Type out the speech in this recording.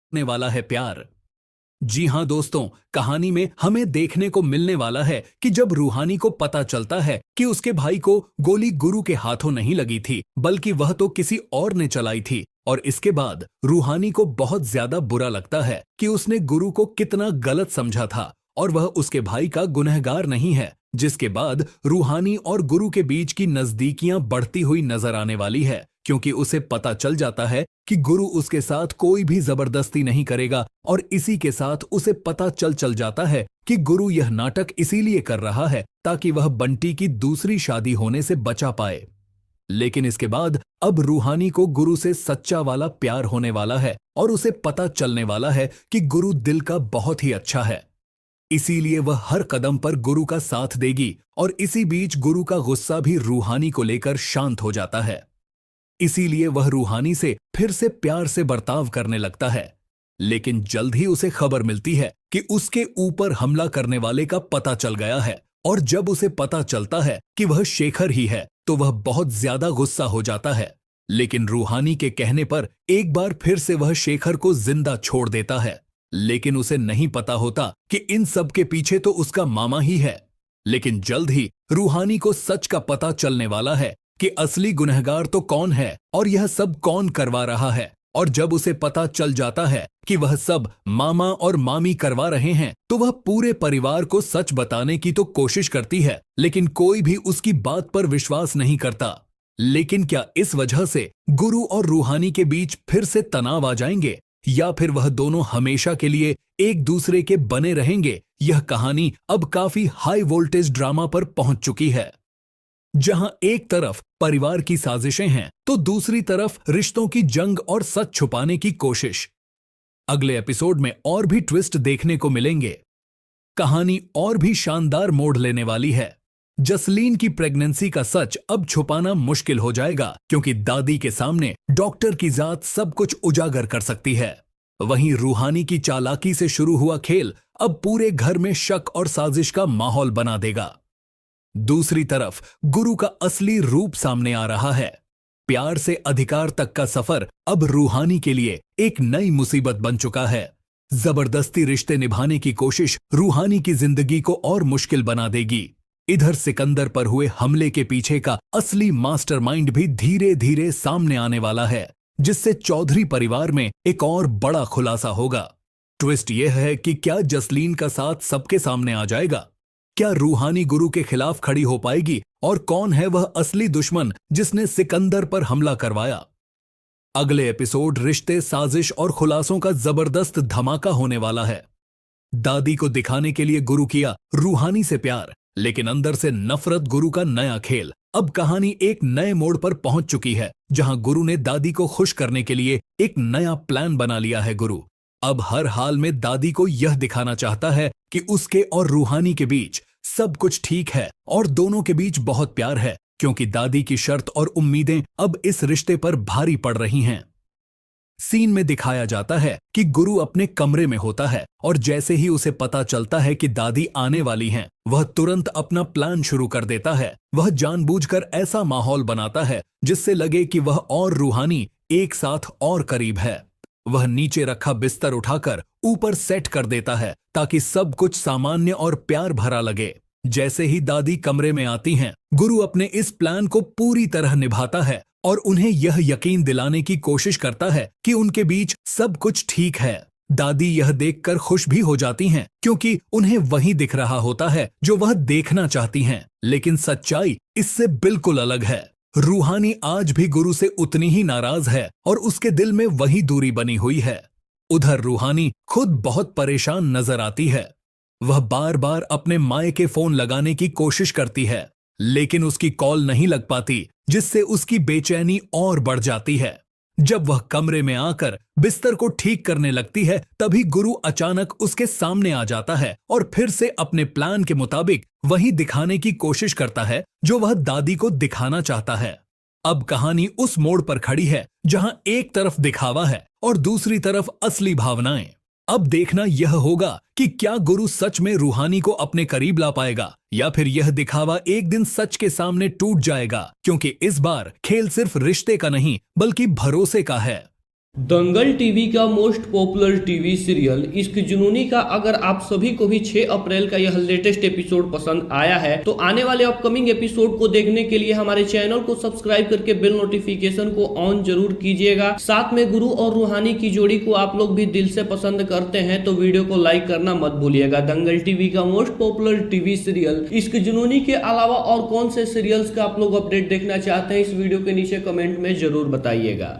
होने वाला है प्यार। जी हां दोस्तों, कहानी में हमें देखने को मिलने वाला है कि जब रूहानी को पता चलता है कि उसके भाई को गोली गुरु के हाथों नहीं लगी थी, बल्कि वह तो किसी और ने चलाई थी। और इसके बाद रूहानी को बहुत ज्यादा बुरा लगता है कि उसने गुरु को कितना गलत समझा था और वह उसके भाई का गुनहगार नहीं है। जिसके बाद रूहानी और गुरु के बीच की नजदीकियां बढ़ती हुई नजर आने वाली है, क्योंकि उसे पता चल जाता है कि गुरु उसके साथ कोई भी जबरदस्ती नहीं करेगा। और इसी के साथ उसे पता चल जाता है कि गुरु यह नाटक इसीलिए कर रहा है ताकि वह बंटी की दूसरी शादी होने से बचा पाए। लेकिन इसके बाद अब रूहानी को गुरु से सच्चा वाला प्यार होने वाला है और उसे पता चलने वाला है कि गुरु दिल का बहुत ही अच्छा है। इसीलिए वह हर कदम पर गुरु का साथ देगी। और इसी बीच गुरु का गुस्सा भी रूहानी को लेकर शांत हो जाता है। इसीलिए वह रूहानी से फिर से प्यार से बर्ताव करने लगता है। लेकिन जल्द ही उसे खबर मिलती है कि उसके ऊपर हमला करने वाले का पता चल गया है। और जब उसे पता चलता है कि वह शेखर ही है, तो वह बहुत ज्यादा गुस्सा हो जाता है। लेकिन रूहानी के कहने पर एक बार फिर से वह शेखर को जिंदा छोड़ देता है। लेकिन उसे नहीं पता होता कि इन सब के पीछे तो उसका मामा ही है। लेकिन जल्द ही रूहानी को सच का पता चलने वाला है कि असली गुनहगार तो कौन है और यह सब कौन करवा रहा है। और जब उसे पता चल जाता है कि वह सब मामा और मामी करवा रहे हैं, तो वह पूरे परिवार को सच बताने की तो कोशिश करती है, लेकिन कोई भी उसकी बात पर विश्वास नहीं करता। लेकिन क्या इस वजह से गुरु और रूहानी के बीच फिर से तनाव आ जाएंगे, या फिर वह दोनों हमेशा के लिए एक दूसरे के बने रहेंगे? यह कहानी अब काफी हाई वोल्टेज ड्रामा पर पहुंच चुकी है, जहां एक तरफ परिवार की साजिशें हैं तो दूसरी तरफ रिश्तों की जंग और सच छुपाने की कोशिश। अगले एपिसोड में और भी ट्विस्ट देखने को मिलेंगे। कहानी और भी शानदार मोड़ लेने वाली है। जसलीन की प्रेगनेंसी का सच अब छुपाना मुश्किल हो जाएगा, क्योंकि दादी के सामने डॉक्टर की जात सब कुछ उजागर कर सकती है। वहीं रूहानी की चालाकी से शुरू हुआ खेल अब पूरे घर में शक और साजिश का माहौल बना देगा। दूसरी तरफ गुरु का असली रूप सामने आ रहा है। प्यार से अधिकार तक का सफर अब रूहानी के लिए एक नई मुसीबत बन चुका है। जबरदस्ती रिश्ते निभाने की कोशिश रूहानी की जिंदगी को और मुश्किल बना देगी। इधर सिकंदर पर हुए हमले के पीछे का असली मास्टरमाइंड भी धीरे धीरे सामने आने वाला है, जिससे चौधरी परिवार में एक और बड़ा खुलासा होगा। ट्विस्ट यह है कि क्या जसलीन का साथ सबके सामने आ जाएगा? क्या रूहानी गुरु के खिलाफ खड़ी हो पाएगी? और कौन है वह असली दुश्मन जिसने सिकंदर पर हमला करवाया? अगले एपिसोड रिश्ते, साजिश और खुलासों का जबरदस्त धमाका होने वाला है। दादी को दिखाने के लिए गुरु किया रूहानी से प्यार, लेकिन अंदर से नफरत गुरु का नया खेल। अब कहानी एक नए मोड़ पर पहुंच चुकी है, जहां गुरु ने दादी को खुश करने के लिए एक नया प्लान बना लिया है। गुरु अब हर हाल में दादी को यह दिखाना चाहता है कि उसके और रूहानी के बीच सब कुछ ठीक है और दोनों के बीच बहुत प्यार है, क्योंकि दादी की शर्त और उम्मीदें अब इस रिश्ते पर भारी पड़ रही हैं। सीन में दिखाया जाता है कि गुरु अपने कमरे में होता है और जैसे ही उसे पता चलता है कि दादी आने वाली हैं, वह तुरंत अपना प्लान शुरू कर देता है। वह जानबूझकर ऐसा माहौल बनाता है जिससे लगे कि वह और रूहानी एक साथ और करीब है। वह नीचे रखा बिस्तर उठाकर ऊपर सेट कर देता है ताकि सब कुछ सामान्य और प्यार भरा लगे। जैसे ही दादी कमरे में आती हैं, गुरु अपने इस प्लान को पूरी तरह निभाता है और उन्हें यह यकीन दिलाने की कोशिश करता है कि उनके बीच सब कुछ ठीक है। दादी यह देखकर खुश भी हो जाती हैं, क्योंकि उन्हें वही दिख रहा होता है जो वह देखना चाहती हैं। लेकिन सच्चाई इससे बिल्कुल अलग है। रूहानी आज भी गुरु से उतनी ही नाराज है और उसके दिल में वही दूरी बनी हुई है। उधर रूहानी खुद बहुत परेशान नजर आती है। वह बार बार अपने माए के फोन लगाने की कोशिश करती है, लेकिन उसकी कॉल नहीं लग पाती, जिससे उसकी बेचैनी और बढ़ जाती है। जब वह कमरे में आकर बिस्तर को ठीक करने लगती है, तभी गुरु अचानक उसके सामने आ जाता है और फिर से अपने प्लान के मुताबिक वही दिखाने की कोशिश करता है जो वह दादी को दिखाना चाहता है। अब कहानी उस मोड़ पर खड़ी है जहां एक तरफ दिखावा है और दूसरी तरफ असली भावनाएं। अब देखना यह होगा कि क्या गुरु सच में रूहानी को अपने करीब ला पाएगा, या फिर यह दिखावा एक दिन सच के सामने टूट जाएगा, क्योंकि इस बार खेल सिर्फ रिश्ते का नहीं बल्कि भरोसे का है। दंगल टीवी का मोस्ट पॉपुलर टीवी सीरियल इश्क जुनूनी का अगर आप सभी को भी 6 अप्रैल का यह लेटेस्ट एपिसोड पसंद आया है तो आने वाले अपकमिंग एपिसोड को देखने के लिए हमारे चैनल को सब्सक्राइब करके बेल नोटिफिकेशन को ऑन जरूर कीजिएगा। साथ में गुरु और रूहानी की जोड़ी को आप लोग भी दिल से पसंद करते हैं तो वीडियो को लाइक करना मत भूलिएगा। दंगल टीवी का मोस्ट पॉपुलर टीवी सीरियल इश्क जुनूनी के अलावा और कौन से सीरियल्स का आप लोग अपडेट देखना चाहते हैं इस वीडियो के नीचे कमेंट में जरूर बताइएगा।